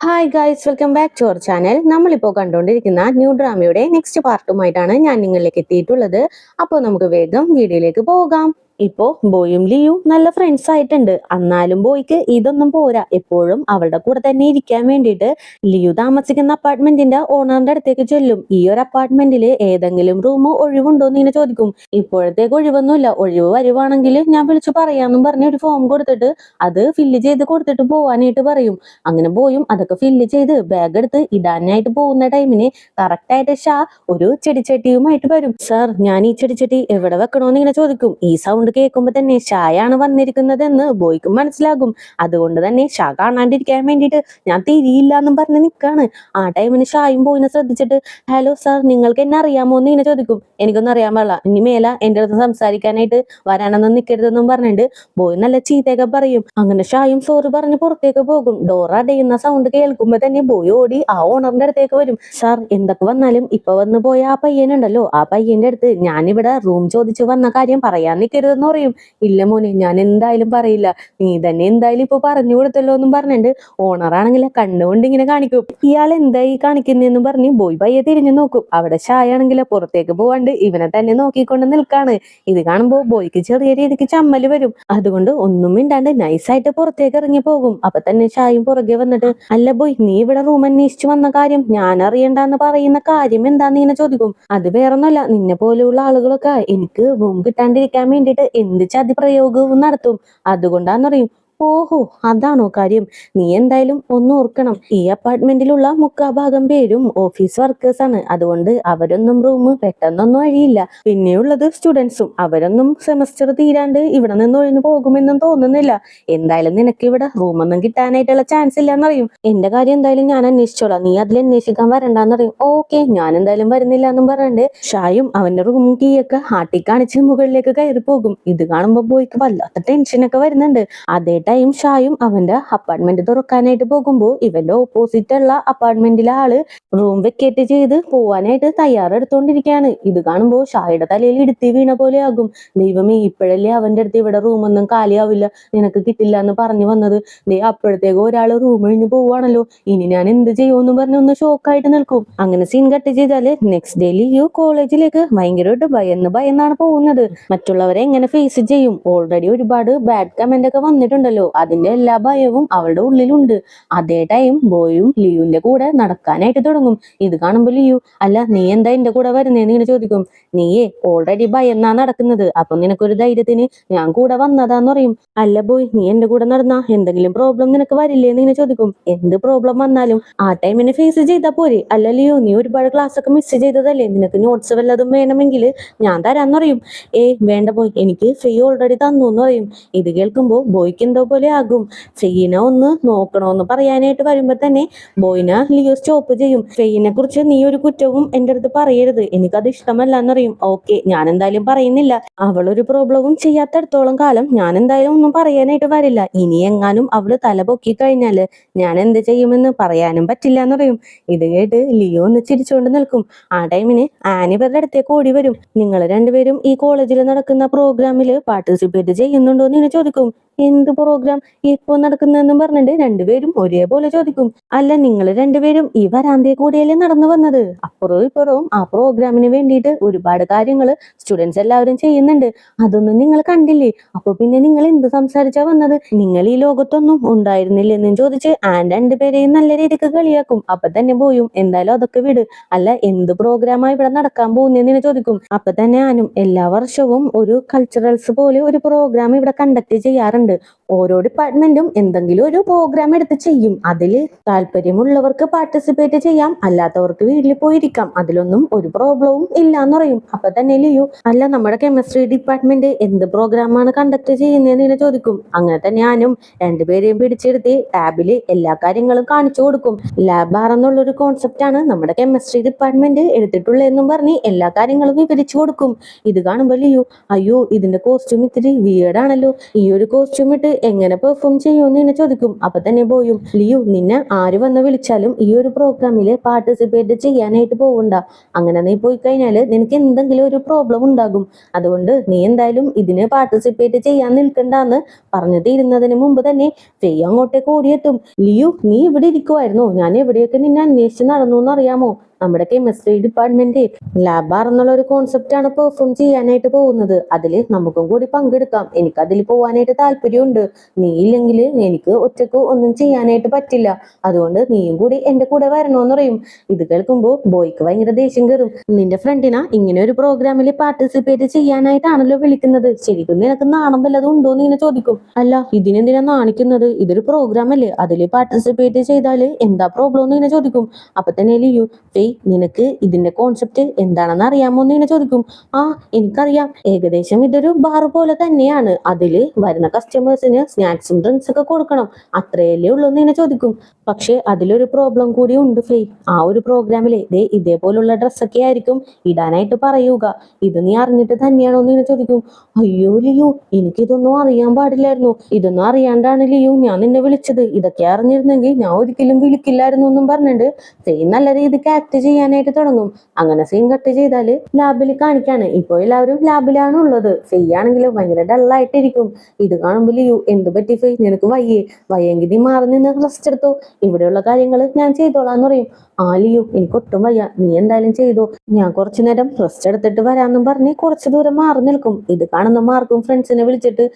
Hi guys, welcome back to our channel. നമ്മളിപ്പോൾ കണ്ടുകൊണ്ടിരിക്കുന്ന new ഡ്രാമയുടെ next പാർട്ടുമായിട്ടാണ് ഞാൻ നിങ്ങളിലേക്ക് എത്തിയിട്ടുള്ളത്. അപ്പോൾ നമുക്ക് വേഗം വീഡിയോയിലേക്ക് പോകാം. ഇപ്പോ ബോയും ലിയും നല്ല ഫ്രണ്ട്സ് ആയിട്ടുണ്ട്. എന്നാലും ബോയ്ക്ക് ഇതൊന്നും പോരാ. എപ്പോഴും അവളുടെ കൂടെ തന്നെ ഇരിക്കാൻ വേണ്ടിയിട്ട് ലിയു താമസിക്കുന്ന അപ്പാർട്ട്മെന്റിന്റെ ഓണറിന്റെ അടുത്തേക്ക് ചെല്ലും. ഈ ഒരു അപ്പാർട്ട്മെന്റില് ഏതെങ്കിലും റൂം ഒഴിവുണ്ടോ എന്ന് ഇങ്ങനെ ചോദിക്കും. ഇപ്പോഴത്തേക്ക് ഒഴിവൊന്നുമില്ല, ഒഴിവ് വരുവാണെങ്കിൽ ഞാൻ വിളിച്ചു പറയാന്നും പറഞ്ഞ് ഒരു ഫോം കൊടുത്തിട്ട് അത് ഫില്ല് ചെയ്ത് കൊടുത്തിട്ട് പോവാനായിട്ട് പറയും. അങ്ങനെ ബോയും അതൊക്കെ ഫില്ല് ചെയ്ത് ബാഗ് എടുത്ത് ഇടാനായിട്ട് പോകുന്ന ടൈമിന് കറക്റ്റ് ആയിട്ട് ഷാ ഒരു ചെടിച്ചട്ടിയുമായിട്ട് വരും. സാർ, ഞാൻ ഈ ചെടിച്ചട്ടി എവിടെ വെക്കണോന്ന് ഇങ്ങനെ ചോദിക്കും. ഈ സൗണ്ട് കേൾക്കുമ്പോ തന്നെ ഷായാണ് വന്നിരിക്കുന്നത് എന്ന് ബോയ്ക്കും മനസ്സിലാകും. അതുകൊണ്ട് തന്നെ ഷാ കാണാണ്ടിരിക്കാൻ വേണ്ടിയിട്ട് ഞാൻ തിരിയില്ല എന്നും പറഞ്ഞ് നിൽക്കാണ്. ആ ടൈമിന് ഷായും ബോയിനെ ശ്രദ്ധിച്ചിട്ട് ഹലോ സാർ, നിങ്ങൾക്ക് എന്നെ അറിയാമോ എന്ന് ഇങ്ങനെ ചോദിക്കും. എനിക്കൊന്നും അറിയാൻ പാടില്ല, ഇനി മേല എന്റെ അടുത്ത് സംസാരിക്കാനായിട്ട് വരാനൊന്നും നിൽക്കരുതെന്നും പറഞ്ഞിട്ട് ബോയ് നല്ല ചീത്തയൊക്കെ പറയും. അങ്ങനെ ഷായും സോറി പറഞ്ഞ് പുറത്തേക്ക് പോകും. ഡോർ അടയുന്ന സൗണ്ട് കേൾക്കുമ്പോ തന്നെ ബോയ് ഓടി ആ ഓണറിന്റെ അടുത്തേക്ക് വരും. സാർ, എന്തൊക്കെ വന്നാലും ഇപ്പൊ വന്നു പോയ ആ പയ്യനുണ്ടല്ലോ, ആ പയ്യന്റെ അടുത്ത് ഞാനിവിടെ റൂം ചോദിച്ചു വന്ന കാര്യം പറയാൻ നിൽക്കരുത് പറയും. ഇല്ല മോനെ, ഞാൻ എന്തായാലും പറയില്ല, നീ തന്നെ എന്തായാലും ഇപ്പൊ പറഞ്ഞു കൊടുത്തല്ലോ എന്നും പറഞ്ഞിട്ട് ഓണറാണെങ്കിൽ കണ്ണുകൊണ്ട് ഇങ്ങനെ കാണിക്കും. ഇയാൾ എന്തായി കാണിക്കുന്നതെന്നും പറഞ്ഞ് ബോയ് പയ്യെ തിരിഞ്ഞു നോക്കും. അവിടെ ഷായ ആണെങ്കിൽ പുറത്തേക്ക് പോവാണ്ട് ഇവനെ തന്നെ നോക്കിക്കൊണ്ട് നിൽക്കാണ്. ഇത് കാണുമ്പോ ബോയ്ക്ക് ചെറിയ രീതിക്ക് ചമ്മല് വരും. അതുകൊണ്ട് ഒന്നും മിണ്ടാണ്ട് നൈസായിട്ട് പുറത്തേക്ക് ഇറങ്ങി പോകും. അപ്പൊ തന്നെ ഷായും പുറകെ വന്നിട്ട് അല്ല ബോയ്, നീ ഇവിടെ റൂം അന്വേഷിച്ചു വന്ന കാര്യം ഞാൻ അറിയണ്ടെന്ന് പറയുന്ന കാര്യം എന്താന്ന് ഇങ്ങനെ ചോദിക്കും. അത് വേറൊന്നുമല്ല, നിന്നെ പോലെയുള്ള ആളുകളൊക്കെ എനിക്ക് റൂം കിട്ടാണ്ടിരിക്കാൻ വേണ്ടിയിട്ട് എന്ത് ചതി പ്രയോഗവും നടത്തും. അതുകൊണ്ടാന്നറിയും. ഓഹോ, അതാണോ കാര്യം? നീ എന്തായാലും ഒന്ന് ഓർക്കണം, ഈ അപ്പാർട്ട്മെന്റിലുള്ള മുക്കാഭാഗം പേരും ഓഫീസ് വർക്കേഴ്സ് ആണ്. അതുകൊണ്ട് അവരൊന്നും റൂം പെട്ടെന്നൊന്നും അഴിയില്ല. പിന്നെയുള്ളത് സ്റ്റുഡൻസും, അവരൊന്നും സെമസ്റ്റർ തീരാണ്ട് ഇവിടെ നിന്ന് ഒഴിഞ്ഞു പോകുമെന്നും തോന്നുന്നില്ല. എന്തായാലും നിനക്ക് ഇവിടെ റൂമൊന്നും കിട്ടാനായിട്ടുള്ള ചാൻസ് ഇല്ലാന്നറിയും. എന്റെ കാര്യം എന്തായാലും ഞാൻ അന്വേഷിച്ചോളാം, നീ അതിൽ അന്വേഷിക്കാൻ വരണ്ടെന്നറിയും. ഓക്കെ, ഞാൻ എന്തായാലും വരുന്നില്ല എന്നും പറഞ്ഞിട്ട് ഷായും അവന്റെ റൂം കീയൊക്കെ ആട്ടി കാണിച്ച് മുകളിലേക്ക് കയറി പോകും. ഇത് കാണുമ്പോ ബോയ്ക്ക് വല്ലാത്ത ടെൻഷനൊക്കെ വരുന്നുണ്ട്. അതേ ടൈം ഷായും അവന്റെ അപ്പാർട്ട്മെന്റ് തുറക്കാനായിട്ട് പോകുമ്പോ ഇവന്റെ ഓപ്പോസിറ്റ് ഉള്ള അപ്പാർട്ട്മെന്റിലെ ആള് റൂം വെക്കേറ്റ് ചെയ്ത് പോവാനായിട്ട് തയ്യാറെടുത്തോണ്ടിരിക്കുകയാണ്. ഇത് കാണുമ്പോ ഷായുടെ തലയിൽ ഇടുത്തി വീണ പോലെ ആകും. ദൈവമേ, ഇപ്പോഴല്ലേ അവന്റെ അടുത്ത് ഇവിടെ റൂമൊന്നും കാലിയാവില്ല, നിനക്ക് കിട്ടില്ല എന്ന് പറഞ്ഞു വന്നത്. ദേ അപ്പോഴത്തേക്ക് ഒരാള് റൂം കഴിഞ്ഞ് പോവാണല്ലോ, ഇനി ഞാൻ എന്ത് ചെയ്യുമെന്ന് പറഞ്ഞ് ഒന്ന് ഷോക്കായിട്ട് നിൽക്കും. അങ്ങനെ സീൻ കട്ട് ചെയ്താല് നെക്സ്റ്റ് ഡേ ലിയു കോളേജിലേക്ക് ഭയങ്കരമായിട്ട് ഭയന്നാണ് പോകുന്നത്. മറ്റുള്ളവരെ എങ്ങനെ ഫേസ് ചെയ്യും? ഓൾറെഡി ഒരുപാട് ബാഡ് കമന്റ് ഒക്കെ വന്നിട്ടുണ്ടല്ലോ, അതിന്റെ എല്ലാ ഭയവും അവളുടെ ഉള്ളിലുണ്ട്. അതേ ടൈം ബോയും ലിയുവിന്റെ കൂടെ നടക്കാനായിട്ട് തുടങ്ങും. ഇത് കാണുമ്പോ ലിയു അല്ല നീ എന്താ എന്റെ കൂടെ വരുന്നേന്ന് ഇങ്ങനെ ചോദിക്കും. നീയേ ഓൾറെഡി ഭയന്നാ നടക്കുന്നത്, അപ്പൊ നിനക്കൊരു ധൈര്യത്തിന് ഞാൻ കൂടെ വന്നതാന്ന് പറയും. അല്ല ബോയ്, നീ എന്റെ കൂടെ നടന്നാ എന്തെങ്കിലും പ്രോബ്ലം നിനക്ക് വരില്ലേന്ന് ഇങ്ങനെ ചോദിക്കും. എന്ത് പ്രോബ്ലം വന്നാലും ആ ടൈമിനെ ഫേസ് ചെയ്താ പോരെ. അല്ല ലിയു, നീ ഒരുപാട് ക്ലാസ് ഒക്കെ മിസ് ചെയ്തതല്ലേ, നിനക്ക് നോട്ട്സ് വല്ലതും വേണമെങ്കിൽ ഞാൻ തരാന്ന് പറയും. വേണ്ട ബോയ്, എനിക്ക് ഫീ ഓൾറെഡി തന്നു എന്ന് പറയും. ഇത് കേൾക്കുമ്പോ ബോയ്ക്ക് എന്തോ പോലെ ആകും. ഫെയ്യിനെ ഒന്ന് നോക്കണോന്ന് പറയാനായിട്ട് വരുമ്പോ തന്നെ ബോയിനെ ലിയോ സ്റ്റോപ്പ് ചെയ്യും. ഫെയ്യിനെ കുറിച്ച് നീ ഒരു കുറ്റവും എന്റെ അടുത്ത് പറയരുത്, എനിക്കത് ഇഷ്ടമല്ല എന്നറിയും. ഓക്കെ, ഞാൻ എന്തായാലും പറയുന്നില്ല. അവളൊരു പ്രോബ്ലവും ചെയ്യാത്തടത്തോളം കാലം ഞാൻ എന്തായാലും ഒന്നും പറയാനായിട്ട് വരില്ല. ഇനി എങ്ങാനും അവള് തല പൊക്കി കഴിഞ്ഞാല് ഞാൻ എന്ത് ചെയ്യുമെന്ന് പറയാനും പറ്റില്ല എന്നറിയും. ഇത് കേട്ട് ലിയോ ഒന്ന് ചിരിച്ചുകൊണ്ട് നിൽക്കും. ആ ടൈമിന് ആനി ഇവരുടെ അടുത്തേക്ക് ഓടി വരും. നിങ്ങൾ രണ്ടുപേരും ഈ കോളേജിൽ നടക്കുന്ന പ്രോഗ്രാമിൽ പാർട്ടിസിപ്പേറ്റ് ചെയ്യുന്നുണ്ടോ എന്ന് ചോദിക്കും. എന്ത് പ്രോഗ്രാം ഇപ്പൊ നടക്കുന്നതെന്നും പറഞ്ഞിട്ട് രണ്ടുപേരും ഒരേപോലെ ചോദിക്കും. അല്ല, നിങ്ങൾ രണ്ടുപേരും ഈ വരാന്തയെ കൂടെയല്ലേ നടന്നു വന്നത്? അപ്പുറവും ഇപ്പുറവും ആ പ്രോഗ്രാമിന് വേണ്ടിയിട്ട് ഒരുപാട് കാര്യങ്ങൾ സ്റ്റുഡൻസ് എല്ലാവരും ചെയ്യുന്നുണ്ട്, അതൊന്നും നിങ്ങൾ കണ്ടില്ലേ? അപ്പൊ പിന്നെ നിങ്ങൾ എന്ത് സംസാരിച്ചാ വന്നത്? നിങ്ങൾ ഈ ലോകത്തൊന്നും ഉണ്ടായിരുന്നില്ലെന്നും ചോദിച്ച് രണ്ടുപേരെയും നല്ല രീതിക്ക് കളിയാക്കും. അപ്പൊ തന്നെ പോയും എന്തായാലും അതൊക്കെ വിട്, അല്ല എന്ത് പ്രോഗ്രാമായി ഇവിടെ നടക്കാൻ പോകുന്നതെന്ന് ചോദിക്കും. അപ്പൊ തന്നെ ആനും എല്ലാ വർഷവും ഒരു കൾച്ചറൽസ് പോലെ ഒരു പ്രോഗ്രാം ഇവിടെ കണ്ടക്ട് ചെയ്യാറുണ്ട്. ഓരോ ഡിപ്പാർട്ട്മെന്റും എന്തെങ്കിലും ഒരു പ്രോഗ്രാം എടുത്ത് ചെയ്യും. അതില് താല്പര്യമുള്ളവർക്ക് പാർട്ടിസിപ്പേറ്റ് ചെയ്യാം, അല്ലാത്തവർക്ക് വീട്ടിൽ പോയിരിക്കാം, അതിലൊന്നും ഒരു പ്രോബ്ലവും ഇല്ലാന്ന് പറയും. അപ്പൊ തന്നെ ലിയു അല്ല നമ്മുടെ കെമിസ്ട്രി ഡിപ്പാർട്ട്മെന്റ് എന്ത് പ്രോഗ്രാമാണ് കണ്ടക്ട് ചെയ്യുന്നതെന്ന് ചോദിക്കും. അങ്ങനെ തന്നെ ഞാനും രണ്ടുപേരെയും പിടിച്ചെടുത്ത് ലാബില് എല്ലാ കാര്യങ്ങളും കാണിച്ചു കൊടുക്കും. ലാബ് ബാർ എന്നുള്ളൊരു കോൺസെപ്റ്റ് ആണ് നമ്മുടെ കെമിസ്ട്രി ഡിപ്പാർട്ട്മെന്റ് എടുത്തിട്ടുള്ളതെന്നും പറഞ്ഞ് എല്ലാ കാര്യങ്ങളും വിവരിച്ചു കൊടുക്കും. ഇത് കാണുമ്പോൾ ലിയു അയ്യോ, ഇതിന്റെ കോസ്റ്റ്യൂം ഇത്തിരി വിയേർഡ് ആണല്ലോ, ഈ ഒരു കോസ്റ്റ്യൂം ഇട്ട് എങ്ങനെ പെർഫോം ചെയ്യുമെന്ന് എന്നെ ചോദിക്കും. അപ്പൊ തന്നെ ബോയും, ലിയു നിന്നെ ആര് വന്ന് വിളിച്ചാലും ഈ ഒരു പ്രോഗ്രാമിൽ പാർട്ടിസിപ്പേറ്റ് ചെയ്യാനായിട്ട് പോകണ്ട. അങ്ങനെ നീ പോയി കഴിഞ്ഞാല് നിനക്ക് എന്തെങ്കിലും ഒരു പ്രോബ്ലം ഉണ്ടാകും. അതുകൊണ്ട് നീ എന്തായാലും ഇതിന് പാർട്ടിസിപ്പേറ്റ് ചെയ്യാൻ നിൽക്കണ്ടെന്ന് പറഞ്ഞു തീരുന്നതിന് മുമ്പ് തന്നെ ഫെയ് അങ്ങോട്ടേക്ക് ഓടിയെത്തും. ലിയു നീ ഇവിടെ ഇരിക്കുവായിരുന്നോ? ഞാൻ എവിടെയൊക്കെ നിന്നെ അന്വേഷിച്ച് നടന്നു എന്നറിയാമോ? നമ്മുടെ കെമിസ്ട്രി ഡിപ്പാർട്ട്മെന്റ് ലാബാർ എന്നുള്ള ഒരു കോൺസെപ്റ്റ് ആണ് പെർഫോം ചെയ്യാനായിട്ട് പോകുന്നത്. അതില് നമുക്കും കൂടി പങ്കെടുക്കാം. എനിക്ക് അതിൽ പോവാനായിട്ട് താല്പര്യമുണ്ട്. നീ ഇല്ലെങ്കിൽ എനിക്ക് ഒറ്റക്ക് ഒന്നും ചെയ്യാനായിട്ട് പറ്റില്ല. അതുകൊണ്ട് നീയും കൂടി എന്റെ കൂടെ വരണോന്ന് പറയും. ഇത് കേൾക്കുമ്പോ ബോയ്ക്ക് ഭയങ്കര ദേഷ്യം കയറും. നിന്റെ ഫ്രണ്ടിനാ ഇങ്ങനെ ഒരു പ്രോഗ്രാമിൽ പാർട്ടിസിപ്പേറ്റ് ചെയ്യാനായിട്ടാണല്ലോ വിളിക്കുന്നത്. ശരിക്കും നിനക്ക് നാണം വല്ലതും ഉണ്ടോ എന്ന് ഇങ്ങനെ ചോദിക്കും. അല്ല ഇതിനെന്തിനാ നാണിക്കുന്നത്? ഇതൊരു പ്രോഗ്രാം അല്ലേ, അതിൽ പാർട്ടിസിപ്പേറ്റ് ചെയ്താല് എന്താ പ്രോബ്ലം എന്ന് ഇങ്ങനെ ചോദിക്കും. അപ്പൊ തന്നെ ലിയു, നിനക്ക് ഇതിന്റെ കോൺസെപ്റ്റ് എന്താണെന്ന് അറിയാമോ എന്ന് ഇങ്ങനെ ചോദിക്കും. ആ എനിക്കറിയാം, ഏകദേശം ഇതൊരു ബാർ പോലെ തന്നെയാണ്. അതില് വരുന്ന കസ്റ്റമേഴ്സിന് സ്നാക്സും ഡ്രിങ്ക്സ് ഒക്കെ കൊടുക്കണം, അത്രയല്ലേ ഉള്ളൂ എന്ന് ഇങ്ങനെ ചോദിക്കും. പക്ഷെ അതിലൊരു പ്രോബ്ലം കൂടി ഉണ്ട് ഫെയ്. ആ ഒരു പ്രോഗ്രാമിലെ ഇതേപോലുള്ള ഡ്രസ്സൊക്കെ ആയിരിക്കും ഇടാനായിട്ട് പറയുക. ഇത് നീ അറിഞ്ഞിട്ട് തന്നെയാണോ എന്ന് ഇങ്ങനെ ചോദിക്കും. അയ്യോ ലിയു, എനിക്കിതൊന്നും അറിയാൻ പാടില്ലായിരുന്നു. ഇതൊന്നും അറിയാണ്ടാണ് ലിയു ഞാൻ നിന്നെ വിളിച്ചത്. ഇതൊക്കെ അറിഞ്ഞിരുന്നെങ്കിൽ ഞാൻ ഒരിക്കലും വിളിക്കില്ലായിരുന്നു എന്നും പറഞ്ഞിട്ട് ഫെയ് നല്ല രീതിക്ക് ആക്ട് ചെയ്യാനായിട്ട് തുടങ്ങും. അങ്ങനെ സീൻ കട്ട് ചെയ്താല് ലാബിൽ കാണിക്കാണ്. ഇപ്പൊ എല്ലാവരും ലാബിലാണ് ഉള്ളത്. ഫെയ് ആണെങ്കിൽ ഭയങ്കര ഡള്ളായിട്ടിരിക്കും. ഇത് കാണുമ്പോൾ ലിയു, എന്ത് പറ്റി ഫെയ്, നിനക്ക് വയ്യെങ്കിൽ നീ മാറി നിന്ന് റെസ്റ്റ് എടുത്തോ, ഇവിടെയുള്ള കാര്യങ്ങൾ ഞാൻ ചെയ്തോളാന്ന് പറയും. ആ ലിയു എനിക്ക് ഒട്ടും വയ്യ, നീ എന്തായാലും ചെയ്തോ, ഞാൻ കുറച്ചു നേരം റെസ്റ്റ് എടുത്തിട്ട് വരാമെന്നും പറഞ്ഞ് കുറച്ചു ദൂരം മാറി നിൽക്കും. ഇത് കാണുന്ന മാർക്കും ഫ്രണ്ട്സിനെ വിളിച്ചിട്ട്,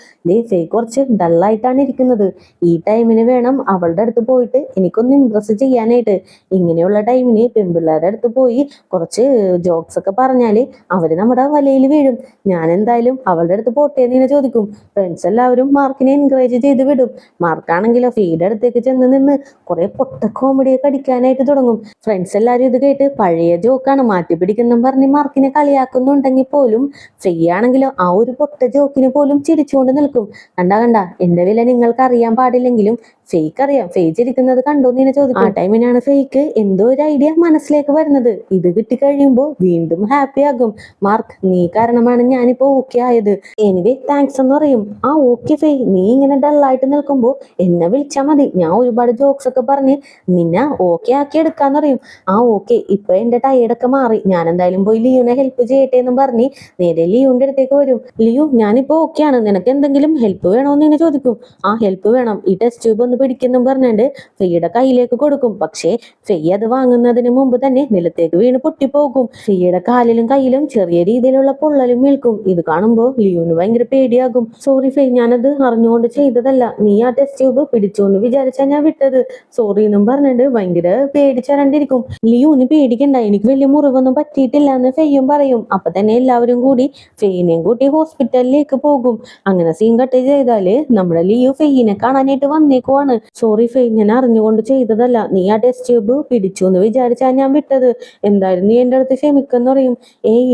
ഫെയ് കുറച്ച് ഡള്ളായിട്ടാണ് ഇരിക്കുന്നത്. ഈ ടൈമിന് വേണം അവളുടെ അടുത്ത് പോയിട്ട് എനിക്കൊന്ന് ഇംപ്രസ് ചെയ്യാനായിട്ട്. ഇങ്ങനെയുള്ള ടൈമിന് പെൺപിള്ളേരുടെ അടുത്ത് പോയി കുറച്ച് ജോക്സ് ഒക്കെ പറഞ്ഞാല് അവര് നമ്മുടെ വലയിൽ വീഴും. ഞാൻ എന്തായാലും അവളുടെ അടുത്ത് പോട്ടെ എന്ന് ചോദിക്കും. ഫ്രണ്ട്സ് എല്ലാവരും മാർക്കിനെ എൻകറേജ് ചെയ്ത് വിടും. മാർക്കാണെങ്കിലോ ഫെയ്യുടെ അടുത്തേക്ക് ചെന്ന് നിന്ന് കുറെ പൊട്ട കോമഡിയൊക്കെ അടിക്കാനായിട്ട് തുടങ്ങും. ഫ്രണ്ട്സ് എല്ലാവരും ഇത് കേട്ട് പഴയ ജോക്കാണ് മാറ്റി പിടിക്കുന്നു പറഞ്ഞ് മാർക്കിനെ കളിയാക്കുന്നുണ്ടെങ്കിൽ പോലും ഫെയ് ആണെങ്കിലോ ആ ഒരു പൊട്ട ജോക്കിന് പോലും ചിരിച്ചുകൊണ്ട് നിൽക്കും. കണ്ട എന്റെ വില നിങ്ങൾക്ക് അറിയാൻ പാടില്ലെങ്കിലും ഫെയ്ക്ക് അറിയാം. ഫെയ് ചിരിക്കുന്നത് കണ്ടോ എന്ന് ചോദിക്കും. ആ ടൈമിനാണ് ഫെയ്ക്ക് എന്തോ ഒരു ഐഡിയ മനസ്സിലേക്ക് വരുന്നത്. ഇത് കിട്ടിക്കഴിയുമ്പോൾ വീണ്ടും ഹാപ്പി ആകും. മാർക്ക് നീ കാരണമാണ് ഞാനിപ്പോ ഓക്കെ ആയത്. എനിവേ താങ്ക്സ് എന്ന് പറയും. ആ ഓക്കെ ഫെയ്, നീ ഇങ്ങനെ ഡള്ളായിട്ട് നിൽക്കുമ്പോ എന്നെ വിളിച്ചാൽ മതി, ഞാൻ ഒരുപാട് ജോക്സ് ഒക്കെ പറഞ്ഞ് നിന്നെ ഓക്കെ ആക്കി എടുക്കാന്ന് പറയും. ആ ഓക്കെ, ഇപ്പൊ എന്റെ ടയേർഡൊക്കെ മാറി, ഞാൻ എന്തായാലും പോയി ലിയുനെ ഹെൽപ്പ് ചെയ്യട്ടെ എന്നും പറഞ്ഞ് നേരെ ലിയുന്റെ അടുത്തേക്ക് വരും. ലിയു ഞാനിപ്പോ ഓക്കെ ആണ്, നിനക്ക് എന്തെങ്കിലും ഹെൽപ്പ് വേണോന്ന് ഇങ്ങനെ ചോദിക്കും. ആ ഹെൽപ്പ് വേണം, ഈ ടെസ്റ്റ് ട്യൂബ് ഒന്ന് പിടിക്കുന്നും പറഞ്ഞിട്ട് ഫെയ്യുടെ കയ്യിലേക്ക് കൊടുക്കും. പക്ഷേ ഫെയ് അത് വാങ്ങുന്നതിന് മുമ്പ് തന്നെ നിലത്തേക്ക് വീണ് പൊട്ടിപ്പോകും. ഫെയ്യുടെ കാലിലും കയ്യിലും ചെറിയ രീതിയിലുള്ള പൊള്ളലും നിൽക്കും. ഇത് കാണുമ്പോൾ ലിയുന് ഭയങ്കര പേടിയാകും. സോറി ഫെയ്, ഞാനത് അറിഞ്ഞുകൊണ്ട് ചെയ്തതല്ല, നീ ആ ടെസ്റ്റ് ട്യൂബ് പിടിച്ചു എന്ന് വിചാരിച്ചാ ഞാൻ വിട്ടത്, സോറി എന്നും പറഞ്ഞിട്ട് ഭയങ്കര പേടിച്ചരണ്ടിരിക്കും. ലിയുന് പേടിക്കണ്ട, എനിക്ക് വലിയ മുറിവൊന്നും പറ്റിയിട്ടില്ല എന്ന് ഫെയ്യും പറയും. അപ്പൊ തന്നെ എല്ലാവരും കൂടി ഫെയ്നെയും കൂട്ടി ഹോസ്പിറ്റലിലേക്ക് പോകും. അങ്ങനെ സീൻ കട്ട് ചെയ്താല് നമ്മുടെ ലിയു ഫെയ്യിനെ കാണാനായിട്ട് വന്നേക്കുവാണ്. സോറി ഫെയ്, ഞാൻ അറിഞ്ഞുകൊണ്ട് ചെയ്തതല്ല, നീ ആ ടെസ്റ്റ് ട്യൂബ് പിടിച്ചു എന്ന് വിചാരിച്ചാ ഞാൻ വിട്ടത്, എന്തായാലും നീ എന്റെ അടുത്ത് ക്ഷമിക്കെന്ന് പറയും.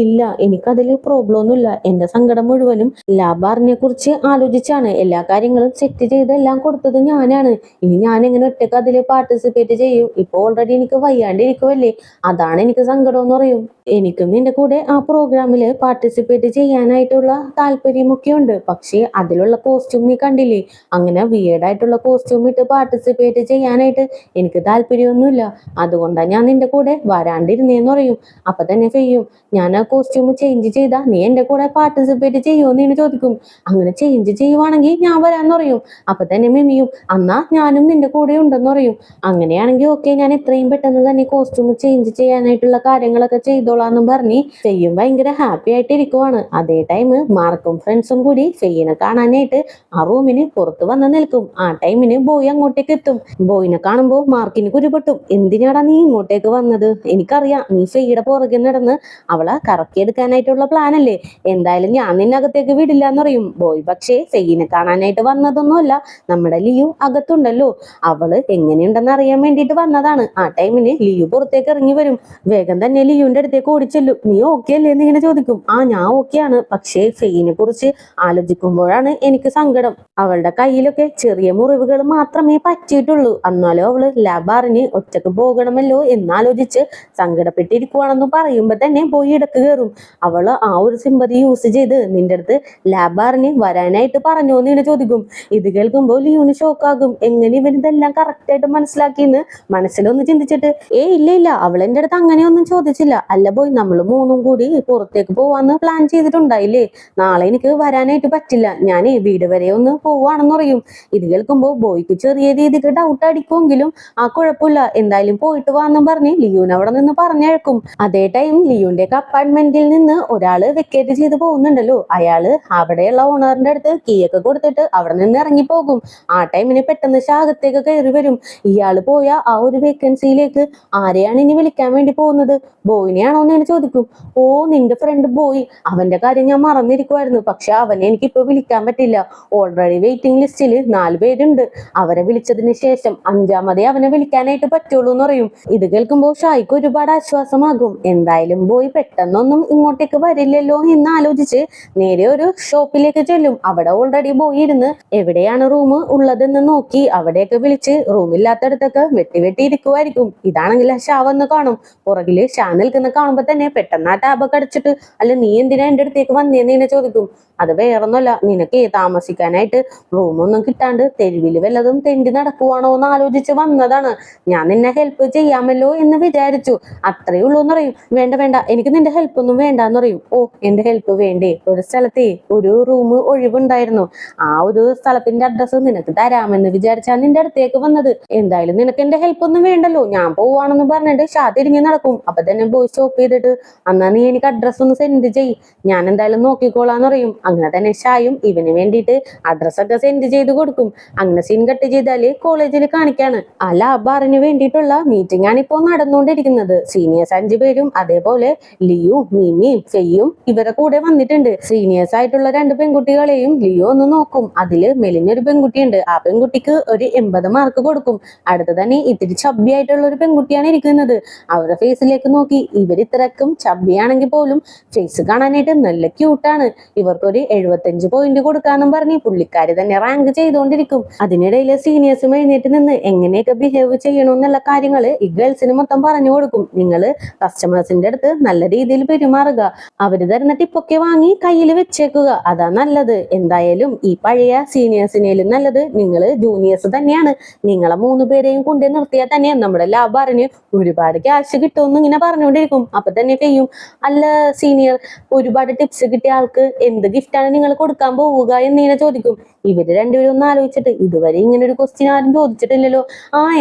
ഇല്ല, എനിക്കതിൽ പ്രോബ്ലം ഒന്നുമില്ല, എന്റെ സങ്കടം മുഴുവനും ലാബാറിനെ കുറിച്ച് ആലോചിച്ചാണ്. എല്ലാ കാര്യങ്ങളും സെറ്റ് ചെയ്ത് എല്ലാം കൊടുത്തത് ഞാനാണ്. ഇനി ഞാൻ എങ്ങനെ ഒറ്റക്ക് അതിൽ പാർട്ടിസിപ്പേറ്റ് ചെയ്യും? ഇപ്പൊ ഓൾറെഡി എനിക്ക് വയ്യാണ്ടിരിക്കുമല്ലേ, അതാണ് എനിക്ക് സങ്കടം എന്ന് പറയും. എനിക്കും നിന്റെ കൂടെ ആ പ്രോഗ്രാമില് പാർട്ടിസിപ്പേറ്റ് ചെയ്യാനായിട്ടുള്ള താല്പര്യമൊക്കെ ഉണ്ട്. പക്ഷേ അതിലുള്ള കോസ്റ്റ്യൂം നീ കണ്ടില്ലേ, അങ്ങനെ വിയേർഡായിട്ടുള്ള കോസ്റ്റ്യൂം ഇട്ട് പാർട്ടിസിപ്പേറ്റ് ചെയ്യാനായിട്ട് എനിക്ക് താല്പര്യമൊന്നുമില്ല. അതുകൊണ്ടാണ് ഞാൻ നിന്റെ കൂടെ വരാണ്ടിരുന്നേന്ന് പറയും. അപ്പൊ തന്നെ ഫെയ്യും, ഞാൻ ആ കോസ്റ്റ്യൂം ചേഞ്ച് ചെയ്താ നീ എന്റെ കൂടെ പാർട്ടിസിപ്പേറ്റ് ചെയ്യുമോ എന്ന് ചോദിക്കും. അങ്ങനെ ചേഞ്ച് ചെയ്യുവാണെങ്കിൽ ഞാൻ വരാന്ന് പറയും. അപ്പൊ തന്നെ മിമിയും, എന്നാ ഞാനും നിന്റെ കൂടെ ഉണ്ടെന്ന് പറയും. അങ്ങനെയാണെങ്കിൽ ഓക്കെ, ഞാൻ എത്രയും പെട്ടെന്ന് തന്നെ കോസ്റ്റ്യൂം ചേഞ്ച് ചെയ്യാനായിട്ടുള്ള കാര്യങ്ങളൊക്കെ ചെയ്തോളാന്നും പറഞ്ഞ് ഫെയ്യും ഭയങ്കര ഹാപ്പി ആയിട്ട് ഇരിക്കുവാണ്. അതേ ടൈം മാർക്കും ഫ്രണ്ട്സും കൂടി ഫെയ്യിനെ കാണാനായിട്ട് ആ റൂമിന് പുറത്ത് വന്ന് നിൽക്കും. ആ ടൈമിന് ബോയ് അങ്ങോട്ടേക്ക് എത്തും. ബോയിനെ കാണുമ്പോൾ മാർക്കിന് കുരുപൊട്ടും. എന്തിനാടാ നീ ഇങ്ങോട്ടേക്ക് വന്നത്? എനിക്കറിയാം നീ ഫെയ്യുടെ പുറകെ നടന്ന് അവളെ കറക്കിയെടുക്കാനായിട്ടുള്ള പ്ലാൻ അല്ലേ, എന്തായാലും ഞാൻ നിന്നകത്തേക്ക് വിടില്ല എന്ന് പറയും ബോയ്. പക്ഷേ ഫെയ്യിനെ കാണാനായിട്ട് വന്നതൊന്നുമല്ല, നമ്മുടെ ലിയു അകത്തുണ്ടല്ലോ, അവള് എങ്ങനെയുണ്ടെന്ന് അറിയാൻ വേണ്ടിയിട്ട് വന്നതാണ്. ആ ടൈമിന് ലിയു പുറത്തേക്ക് ഇറങ്ങി വരും. വേഗം തന്നെ ലിയുന്റെ അടുത്തേക്ക് ഓടിച്ചെല്ലും. നീ ഓക്കെ അല്ലേ എന്ന് ഇങ്ങനെ ചോദിക്കും. ആ ഞാൻ ഓക്കെയാണ്, പക്ഷേ ഫെയ്യിനെ കുറിച്ച് ആലോചിക്കുമ്പോഴാണ് എനിക്ക് സങ്കടം. അവളുടെ കയ്യിലൊക്കെ ചെറിയ മുറിവുകൾ മാത്രമേ പറ്റിയിട്ടുള്ളൂ, എന്നാലും അവള് ലാബാറിന് ഒറ്റക്ക് പോകണമല്ലോ എന്നാലോചിച്ച് വിളിച്ച് സങ്കടപ്പെട്ടിരിക്കുവാണെന്ന് പറയുമ്പോ തന്നെ പോയി ഇടക്ക് കയറും. അവള് ആ ഒരു സിമ്പതി യൂസ് ചെയ്ത് നിന്റെ അടുത്ത് ലാബാറിന് വരാനായിട്ട് പറഞ്ഞോ എന്ന് ഇങ്ങനെ ചോദിക്കും. ഇത് കേൾക്കുമ്പോൾ ലിയോന് ഷോക്കാകും. എങ്ങനെ ഇവനിതെല്ലാം കറക്റ്റ് ആയിട്ട് മനസ്സിലാക്കിന്ന് മനസ്സിലൊന്ന് ചിന്തിച്ചിട്ട് ഇല്ല ഇല്ല, അവൾ എന്റെ അടുത്ത് അങ്ങനെയൊന്നും ചോദിച്ചില്ല. അല്ല പോയി, നമ്മൾ മൂന്നും കൂടി പുറത്തേക്ക് പോവാന്ന് പ്ലാൻ ചെയ്തിട്ടുണ്ടായില്ലേ, നാളെ എനിക്ക് വരാനായിട്ട് പറ്റില്ല, ഞാൻ വീട് വരെ ഒന്ന് പോവാണെന്ന് പറയും. ഇത് കേൾക്കുമ്പോൾ ബോയ്ക്ക് ചെറിയ രീതിക്ക് ഡൗട്ട് അടിക്കുമെങ്കിലും ആ കുഴപ്പമില്ല, എന്തായാലും പോയിട്ട് വാന്നും പറഞ്ഞ് ലിയോൻ അവിടെ നിന്ന് പറഞ്ഞേക്കും. അതേ ടൈം ലിയോന്റെ അപ്പാർട്ട്മെന്റിൽ നിന്ന് ഒരാള് വെക്കേറ്റ് ചെയ്ത് പോകുന്നുണ്ടല്ലോ, അയാള് അവിടെയുള്ള ഓണറിന്റെ അടുത്ത് കീയൊക്കെ കൊടുത്തിട്ട് അവിടെ നിന്ന് ഇറങ്ങി പോകും. ആ ടൈമിന് പെട്ടെന്ന് ശാഖത്തേക്ക് കയറി വരും. ഇയാള് പോയ ആ ഒരു വേക്കൻസിയിലേക്ക് ആരെയാണ് ഇനി വിളിക്കാൻ വേണ്ടി പോകുന്നത്, ബോയിനെയാണോ എന്ന് ചോദിക്കും. ഓ, നിന്റെ ഫ്രണ്ട് ബോയ്, അവന്റെ കാര്യം ഞാൻ മറന്നിരിക്കുമായിരുന്നു, പക്ഷെ അവനെ എനിക്കിപ്പോ വിളിക്കാൻ പറ്റില്ല, ഓൾറെഡി വെയിറ്റിംഗ് ലിസ്റ്റിൽ 4 പേരുണ്ട്, അവരെ വിളിച്ചതിന് ശേഷം 5-മതേ അവനെ വിളിക്കാനായിട്ട് പറ്റുള്ളൂ എന്ന് പറയും. ഇത് കേൾക്കുമ്പോൾ ഷായിക്ക് ഒരുപാട് ആശ്വാസമാകും. എന്തായാലും ബോയ് പെട്ടെന്നൊന്നും ഇങ്ങോട്ടേക്ക് വരില്ലല്ലോ എന്ന് ആലോചിച്ച് നേരെ ഒരു ഷോപ്പിലേക്ക് ചെല്ലും. അവിടെ ഓൾറെഡി ബോയ് ഇരുന്ന് എവിടെയാണ് റൂം ഉള്ളതെന്ന് നോക്കി അവിടെയൊക്കെ വിളിച്ച് റൂമില്ലാത്തടത്തൊക്കെ വെട്ടി ഇരിക്കുമായിരിക്കും. ഇതാണെങ്കിൽ ഷാ വന്ന് കാണും. പുറകില് ഷാ നിൽക്കുന്ന കാണുമ്പോ തന്നെ പെട്ടെന്ന് ആ ടാബൊക്കെ അടച്ചിട്ട്, അല്ല നീ എന്തിനാ എന്റെ അടുത്തേക്ക് വന്നേന്ന് ഇങ്ങനെ ചോദിക്കും. അത് വേറൊന്നുമല്ല, നിനക്ക് താമസിക്കാനായിട്ട് റൂമൊന്നും കിട്ടാണ്ട് തെരുവില് വല്ലതും തെണ്ടി നടക്കുവാണോ എന്ന് ആലോചിച്ച് വന്നതാണ്, ഞാൻ നിന്നെ ഹെൽപ്പ് ചെയ്യാമല്ലോ എന്ന് വിചാരിച്ചു, അത്രേ ഉള്ളൂ എന്ന് പറയും. വേണ്ട വേണ്ട, എനിക്ക് നിന്റെ ഹെൽപ്പ് ഒന്നും വേണ്ടാന്ന് പറയും. ഓ, എന്റെ ഹെൽപ്പ് വേണ്ടേ, ഒരു സ്ഥലത്തെ ഒരു റൂം ഒഴിവുണ്ടായിരുന്നു, ആ ഒരു സ്ഥലത്തിന്റെ അഡ്രസ്സ് നിനക്ക് തരാമെന്ന് വിചാരിച്ചാൽ നിന്റെ അടുത്തേക്ക് വന്നത്, എന്തായാലും നിനക്ക് എന്റെ ഹെൽപ്പ് ഒന്നും വേണ്ടല്ലോ, ഞാൻ പോവാണെന്ന് പറഞ്ഞിട്ട് ഷാ തിരിഞ്ഞ് നടക്കും. അപ്പൊ തന്നെ പോയി സ്റ്റോപ്പ് ചെയ്തിട്ട്, എന്നാ നീ എനിക്ക് അഡ്രസ്സ് ഒന്ന് സെൻഡ് ചെയ്, ഞാൻ എന്തായാലും നോക്കിക്കോളാന്ന് പറയും. അങ്ങനെ തന്നെ ഷായും ഇവന് വേണ്ടിയിട്ട് അഡ്രസ്സൊക്കെ സെൻഡ് ചെയ്ത് കൊടുക്കും. അങ്ങനെ സീൻ കട്ട് ചെയ്താല് കോളേജിൽ കാണിക്കാണ്. ആ ലാബാറിന് വേണ്ടിയിട്ടുള്ള മീറ്റിംഗ് ആണ് ഇപ്പോൾ നടന്നുകൊണ്ടിരിക്കുന്നത്. സീനിയേഴ്സ് 5 പേരും അതേപോലെ ലിയോ, മിമിയും ഫെയ്യും ഇവരെ കൂടെ വന്നിട്ടുണ്ട്. സീനിയേഴ്സ് ആയിട്ടുള്ള 2 പെൺകുട്ടികളെയും ലിയോ ഒന്ന് നോക്കും. അതില് മെലിഞ്ഞൊരു പെൺകുട്ടിയുണ്ട്, ആ പെൺകുട്ടിക്ക് ഒരു 80 മാർക്ക് കൊടുക്കും. അടുത്ത് തന്നെ ഇത്തിരി ചബ്ബി ആയിട്ടുള്ള ഒരു പെൺകുട്ടിയാണ് ഇരിക്കുന്നത്. അവരുടെ ഫേസിലേക്ക് നോക്കി, ഇവർ ഇത്രക്കും ചബ്ബിയാണെങ്കിൽ പോലും ഫേസ് കാണാനായിട്ട് നല്ല ക്യൂട്ടാണ്, ഇവർക്കൊരു 75 പോയിന്റ് കൊടുക്കാന്നും പറഞ്ഞ് പുള്ളിക്കാരി തന്നെ റാങ്ക് ചെയ്തുകൊണ്ടിരിക്കും. അതിനിടയിൽ സീനിയേഴ്സും എഴുന്നേറ്റ് നിന്ന് എങ്ങനെയൊക്കെ ബിഹേവ് ചെയ്യണമെന്നുള്ള കാര്യങ്ങള് ഈ ഗേൾസിന് മൊത്തം പറഞ്ഞു കൊടുക്കും. നിങ്ങള് കസ്റ്റമേഴ്സിന്റെ അടുത്ത് നല്ല രീതിയിൽ പെരുമാറുക, അവര് തരുന്ന ടിപ്പൊക്കെ വാങ്ങി കയ്യിൽ വെച്ചേക്കുക, അതാ നല്ലത്. എന്തായാലും ഈ പഴയ സീനിയേഴ്സിനേലും നല്ലത് നിങ്ങള് ജൂനിയേഴ്സ് തന്നെയാണ്, നിങ്ങളെ 3 പേരെയും കൊണ്ടേ നിർത്തിയാൽ തന്നെ നമ്മുടെ ലാബാറിന് ഒരുപാട് ക്യാഷ് കിട്ടുമെന്ന് ഇങ്ങനെ പറഞ്ഞുകൊണ്ടിരിക്കും. അപ്പൊ തന്നെ ചെയ്യും, അല്ല സീനിയർ, ഒരുപാട് ടിപ്സ് കിട്ടിയ ആൾക്ക് എന്ത് ഗിഫ്റ്റാണ് നിങ്ങൾ കൊടുക്കാൻ പോവുക എന്നിങ്ങനെ ചോദിക്കും. ഇവര് 2 പേരും ഒന്ന് ആലോചിച്ചിട്ട്, ഇതുവരെ ഇങ്ങനെ ഒരു ക്വസ്റ്റ്യൻ ആരും ചോദിച്ചിട്ടില്ലല്ലോ,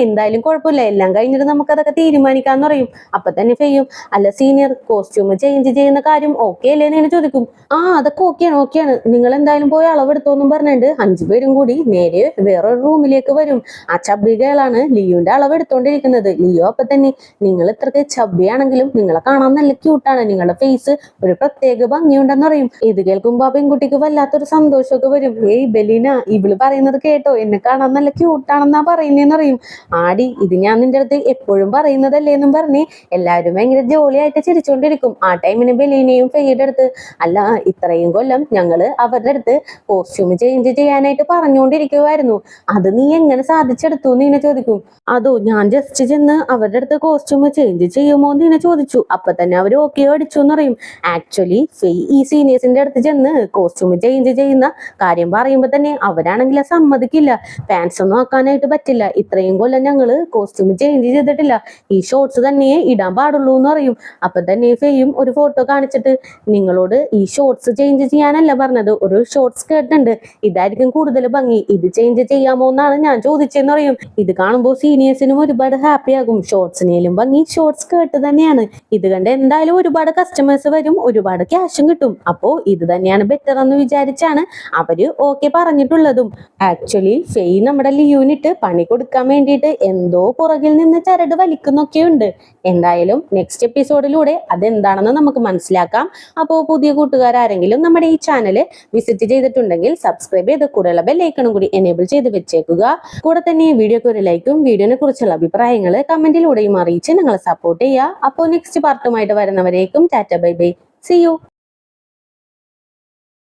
എന്തായാലും കുഴപ്പമില്ല, എല്ലാം കഴിഞ്ഞിട്ട് നമുക്ക് അതൊക്കെ തീരുമാനിക്കാന്ന് പറയും. അപ്പൊ തന്നെ ചെയ്യും, അല്ല സീനിയർ, കോസ്റ്റ്യൂം ചേഞ്ച് ചെയ്യുന്ന കാര്യം ഓക്കെ അല്ലേ എന്ന് ചോദിക്കും. അതൊക്കെ ഓക്കെയാണ്, നിങ്ങൾ എന്തായാലും പോയി അളവെടുത്തോന്നും പറഞ്ഞിട്ട് 5 പേരും കൂടി നേരെ വേറൊരു റൂമിലേക്ക് വരും. ആ ചബ്ബികളാണ് ലിയോന്റെ അളവെടുത്തോണ്ടിരിക്കുന്നത്. ലിയോ അപ്പൊ തന്നെ, നിങ്ങൾ ഇത്രക്ക് ചബ്ബിയാണെങ്കിലും നിങ്ങളെ കാണാൻ നല്ല ക്യൂട്ടാണ്, നിങ്ങളുടെ ഫേസ് ഒരു പ്രത്യേക ഭംഗിയുണ്ടെന്ന് പറയും. ഇത് കേൾക്കുമ്പോ ആ പെൺകുട്ടിക്ക് വല്ലാത്തൊരു സന്തോഷമൊക്കെ വരും. ബെലീന, ഇവള് പറയുന്നത് കേട്ടോ, എന്നെ കാണാൻ നല്ല ക്യൂട്ടാണെന്നാ പറയുന്നേന്ന് പറയും. ആടി, ഇത് ഞാൻ നിന്റെ അടുത്ത് എപ്പോഴും പറയുന്നതല്ലേ എന്നും പറഞ്ഞ് എല്ലാവരും ഭയങ്കര ജോളിയായിട്ട് ചിരിച്ചുകൊണ്ടിരിക്കും. ആ ടൈമിന് ബെലീനയും ഫെയ്യുടെ അടുത്ത്, അല്ല ഇത്രയും കൊല്ലം ഞങ്ങള് അവരുടെ അടുത്ത് കോസ്റ്റ്യൂം ചേഞ്ച് ചെയ്യാനായിട്ട് പറഞ്ഞുകൊണ്ടിരിക്കുവായിരുന്നു, അത് നീ എങ്ങനെ സാധിച്ചെടുത്തു എന്ന് ഇങ്ങനെ ചോദിക്കും. അതോ, ഞാൻ ജസ്റ്റ് ചെന്ന് അവരുടെ അടുത്ത് കോസ്റ്റ്യൂം ചേഞ്ച് ചെയ്യുമോ എന്ന് ഇങ്ങനെ ചോദിച്ചു, അപ്പൊ തന്നെ അവർ ഓക്കെ അടിച്ചു എന്ന് പറയും. ആക്ച്വലി ഫെയ് ഈ സീനിയേഴ്സിന്റെ അടുത്ത് ചെന്ന് കോസ്റ്റ്യൂം ചേഞ്ച് ചെയ്യുന്ന കാര്യം പറയുമ്പോ തന്നെ അവരാണെങ്കിൽ സമ്മതിക്കില്ല, പാൻസ് ഒന്നും ആക്കാനായിട്ട് പറ്റില്ല, ഇത്രയും കൊല്ലം ഞങ്ങള് കോസ്റ്റ്യൂം ചേഞ്ച് ചെയ്തിട്ടില്ല, ഈ ഷോർട്സ് തന്നെ ഇടാൻ പാടുള്ളൂ എന്ന് പറയും. അപ്പൊ തന്നെ ഫെയ്യും ഒരു ഫോട്ടോ കാണിച്ചിട്ട്, നിങ്ങളോട് ഈ ഷോർട്സ് ചേഞ്ച് ചെയ്യാനല്ല പറഞ്ഞത്, ഒരു ഷോർട്ട് സ്കേർട്ട് ഉണ്ട്, ഇതായിരിക്കും കൂടുതൽ ഭംഗി, ഇത് ചേഞ്ച് ചെയ്യാമോ എന്നാണ് ഞാൻ ചോദിച്ചെന്ന് പറയും. ഇത് കാണുമ്പോൾ സീനിയേഴ്സിനും ഒരുപാട് ഹാപ്പി ആകും. ഷോർട്സിനേലും ഭംഗി ഷോർട്ട് സ്കേർട്ട് തന്നെയാണ്, ഇത് കണ്ട് എന്തായാലും ഒരുപാട് കസ്റ്റമേഴ്സ് വരും, ഒരുപാട് ക്യാഷും കിട്ടും, അപ്പോ ഇത് തന്നെയാണ് ബെറ്റർ എന്ന് വിചാരിച്ചാണ് അവര് ഓക്കെ പറഞ്ഞിട്ടുള്ളതും. ആക്ച്വലി ഫെയ് നമ്മുടെ ലിയോനിട്ട് പണി കൊടുക്കാൻ വേണ്ടിയിട്ട് എന്തോ പുറകിൽ നിന്ന് ചരട് വലിക്കുന്നൊക്കെയുണ്ട്. എന്തായാലും നെക്സ്റ്റ് എപ്പിസോഡിലൂടെ അതെന്താണെന്ന് നമുക്ക് മനസ്സിലാക്കാം. അപ്പോൾ പുതിയ കൂട്ടുകാരെങ്കിലും നമ്മുടെ ഈ ചാനൽ വിസിറ്റ് ചെയ്തിട്ടുണ്ടെങ്കിൽ സബ്സ്ക്രൈബ് ചെയ്ത് കൂടെയുള്ള ബെല്ലൈക്കണും കൂടി എനേബിൾ ചെയ്ത് വെച്ചേക്കുക. കൂടെ തന്നെ വീഡിയോക്ക് ഒരു ലൈക്കും വീഡിയോനെ കുറിച്ചുള്ള അഭിപ്രായങ്ങൾ കമന്റിലൂടെയും അറിയിച്ച് ഞങ്ങളെ സപ്പോർട്ട് ചെയ്യുക. അപ്പോൾ നെക്സ്റ്റ് പാർട്ടുമായിട്ട് വരുന്നവരേക്കും tata bye bye, see U.